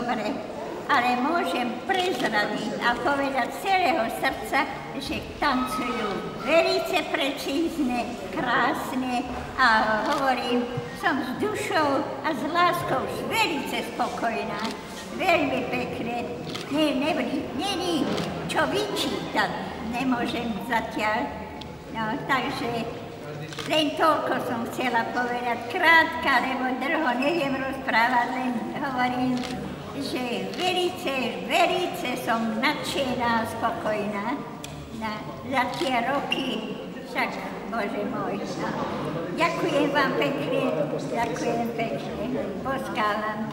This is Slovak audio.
dobre, ale môžem prezradiť a povedať z celého srdca, že tancujú velice precízne, krásne a hovorím, som s dušou a s láskou velice spokojná, veľmi pekné, není čo vyčítať, nemôžem zatiaľ, no takže len toľko som chcela povedať, krátka, lebo dlho neviem rozprávať, len hovorím, že velice som nadšená a spokojná za tie roky, však Bože môj. No. Ďakujem vám pekne, boskávam.